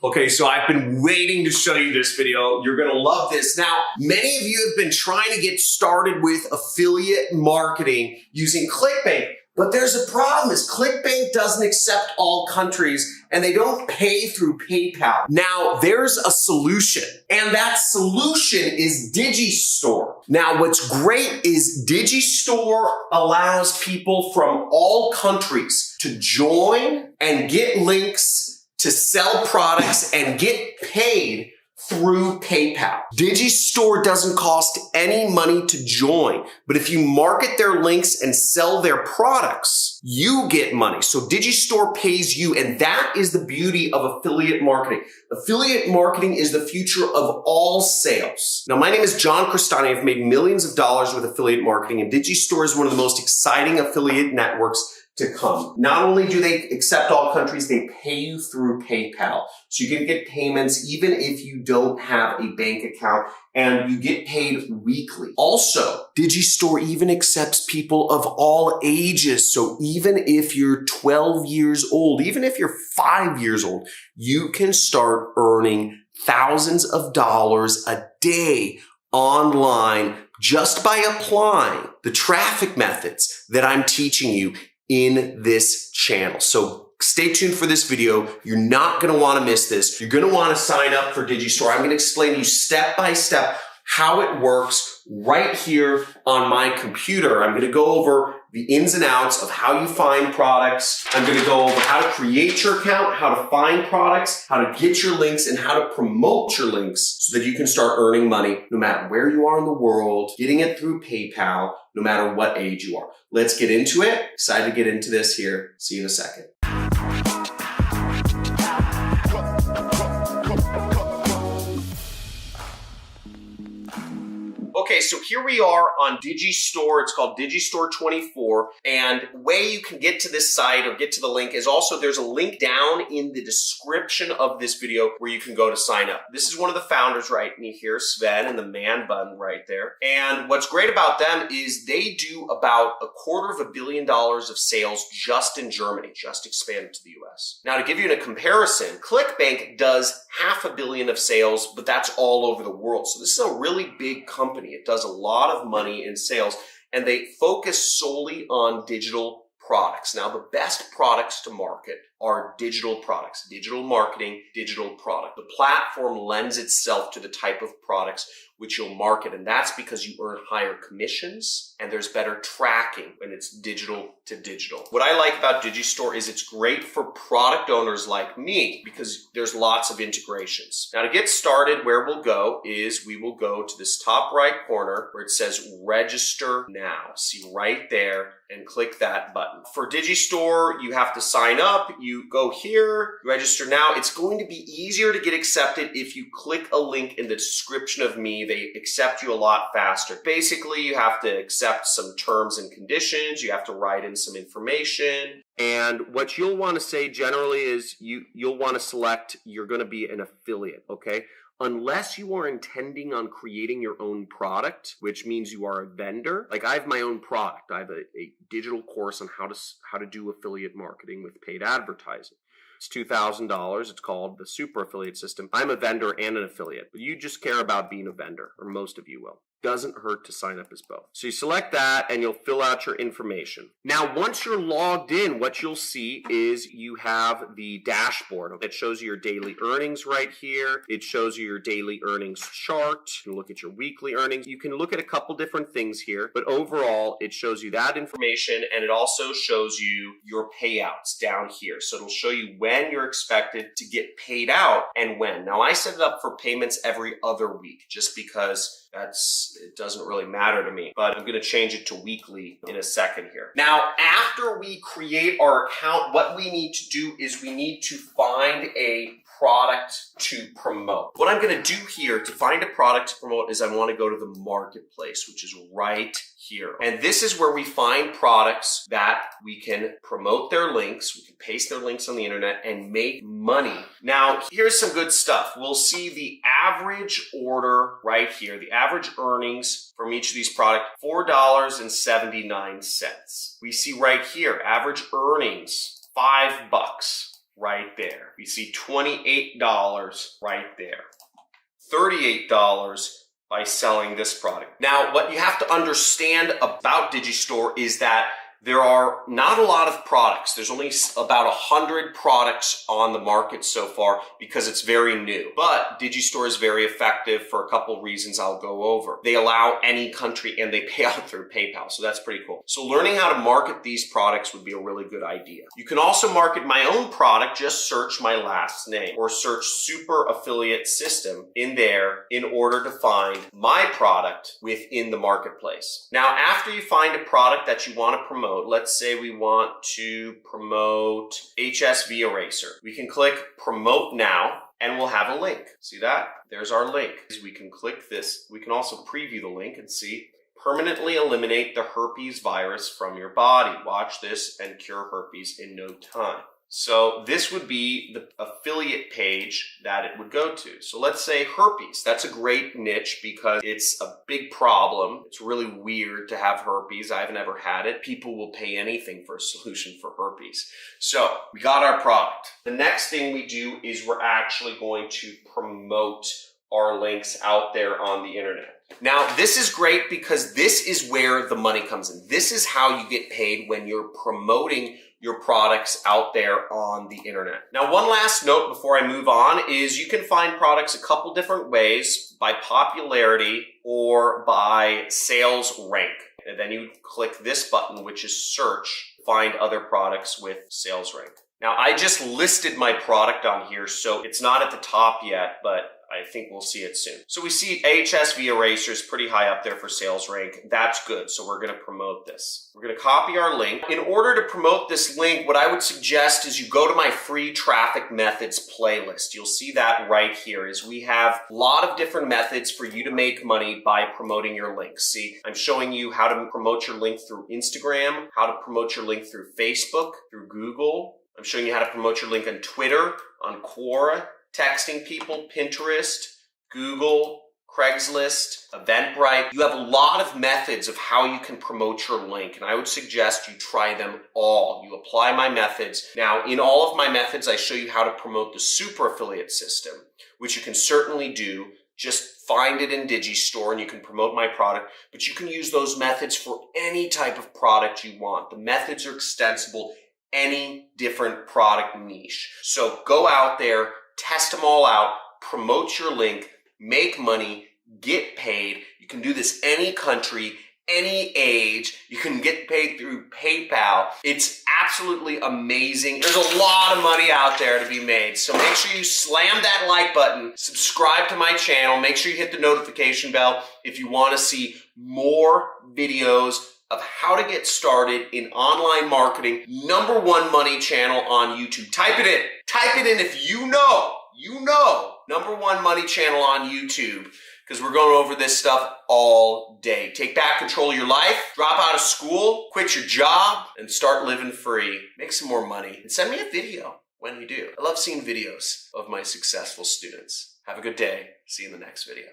Okay, so I've been waiting to show you this video. You're gonna love this. Now, many of you have been trying to get started with affiliate marketing using ClickBank, but there's a problem is ClickBank doesn't accept all countries and they don't pay through PayPal. Now, there's a solution, and that solution is Digistore. Now, what's great is Digistore allows people from all countries to join and get links to sell products and get paid through PayPal. Digistore doesn't cost any money to join, but if you market their links and sell their products, you get money. So Digistore pays you, and that is the beauty of affiliate marketing. Affiliate marketing is the future of all sales. Now, my name is John Crestani. I've made millions of dollars with affiliate marketing, and Digistore is one of the most exciting affiliate networks to come. Not only do they accept all countries, they pay you through PayPal. So you can get payments even if you don't have a bank account, and you get paid weekly. Also, Digistore even accepts people of all ages. So even if you're 12 years old, even if you're 5 years old, you can start earning thousands of dollars a day online just by applying the traffic methods that I'm teaching you in this channel. So stay tuned for this video. You're not gonna wanna miss this. You're gonna wanna sign up for Digistore. I'm gonna explain to you step by step how it works right here on my computer. I'm gonna go over the ins and outs of how you find products. I'm gonna go over how to create your account, how to find products, how to get your links, and how to promote your links so that you can start earning money no matter where you are in the world, getting it through PayPal, no matter what age you are. Let's get into it. Excited to get into this here. See you in a second. Okay, so here we are on Digistore. It's called Digistore24. And the way you can get to this site or get to the link is also there's a link down in the description of this video where you can go to sign up. This is one of the founders right in here, Sven, and the man bun right there. And what's great about them is they do about $250 million of sales just in Germany, just expanded to the US. Now, to give you a comparison, ClickBank does $500 million of sales, but that's all over the world. So this is a really big company. It does a lot of money in sales, and they focus solely on digital products. Now, the best products to market are digital products, digital marketing, digital product. The platform lends itself to the type of products which you'll market, and that's because you earn higher commissions and there's better tracking when it's digital to digital. What I like about Digistore is it's great for product owners like me because there's lots of integrations. Now, to get started, where we'll go is we will go to this top right corner where it says register now. See right there, and click that button. For Digistore, you have to sign up. You go here, register now. It's going to be easier to get accepted if you click a link in the description of me. They accept you a lot faster. Basically, you have to accept some terms and conditions. You have to write in some information. And what you'll want to say generally is you'll want to select you're going to be an affiliate, okay? Unless you are intending on creating your own product, which means you are a vendor. Like I have my own product. I have a digital course on how to do affiliate marketing with paid advertising. It's $2,000. It's called the Super Affiliate System. I'm a vendor and an affiliate, but you just care about being a vendor, or most of you will. Doesn't hurt to sign up as both. So you select that and you'll fill out your information. Now, once you're logged in, what you'll see is you have the dashboard. It shows you your daily earnings right here. It shows you your daily earnings chart. You can look at your weekly earnings. You can look at a couple different things here, but overall, it shows you that information, and it also shows you your payouts down here. So it'll show you when you're expected to get paid out and when. Now, I set it up for payments every other week just because it doesn't really matter to me, but I'm going to change it to weekly in a second here. Now, after we create our account, what we need to do is we need to find a product to promote. What I'm going to do here to find a product to promote is I want to go to the marketplace, which is right here. And this is where we find products that we can promote their links, we can paste their links on the internet and make money. Now, here's some good stuff. We'll see the average order right here, the average earnings from each of these products, $4.79. We see right here, average earnings, $5. right there. We see $28 right there. $38 by selling this product. Now, what you have to understand about Digistore is that there are not a lot of products. There's only about 100 products on the market so far because it's very new. But Digistore is very effective for a couple reasons I'll go over. They allow any country and they pay out through PayPal, so that's pretty cool. So learning how to market these products would be a really good idea. You can also market my own product. Just search my last name or search Super Affiliate System in there in order to find my product within the marketplace. Now, after you find a product that you want to promote, let's say we want to promote HSV Eraser. We can click Promote Now and we'll have a link. See that? There's our link. We can click this. We can also preview the link and see permanently eliminate the herpes virus from your body. Watch this and cure herpes in no time. So this would be the affiliate page that it would go to. So let's say herpes. That's a great niche because it's a big problem. It's really weird to have herpes. I haven't ever had it. People will pay anything for a solution for herpes. So we got our product. The next thing we do is we're actually going to promote our links out there on the internet. Now, this is great because this is where the money comes in. This is how you get paid when you're promoting your products out there on the internet. Now, one last note before I move on is you can find products a couple different ways, by popularity or by sales rank. And then you click this button, which is search, find other products with sales rank. Now, I just listed my product on here, so it's not at the top yet, but I think we'll see it soon. So we see HSV Eraser is pretty high up there for sales rank. That's good, so we're gonna promote this. We're gonna copy our link. In order to promote this link, what I would suggest is you go to my free traffic methods playlist. You'll see that right here, is we have a lot of different methods for you to make money by promoting your links. See, I'm showing you how to promote your link through Instagram, how to promote your link through Facebook, through Google. I'm showing you how to promote your link on Twitter, on Quora, texting people, Pinterest, Google, Craigslist, Eventbrite. You have a lot of methods of how you can promote your link, and I would suggest you try them all. You apply my methods. Now, in all of my methods, I show you how to promote the super affiliate system, which you can certainly do. Just find it in Digistore and you can promote my product, but you can use those methods for any type of product you want. The methods are extensible, any different product niche. So go out there, test them all out, promote your link, make money, get paid. You can do this any country, any age. You can get paid through PayPal. It's absolutely amazing. There's a lot of money out there to be made. So make sure you slam that like button, subscribe to my channel, make sure you hit the notification bell if you want to see more videos of how to get started in online marketing. #1 money channel on YouTube. Type it in. Type it in if you know. #1 money channel on YouTube, because we're going over this stuff all day. Take back control of your life, drop out of school, quit your job, and start living free. Make some more money. And send me a video when you do. I love seeing videos of my successful students. Have a good day. See you in the next video.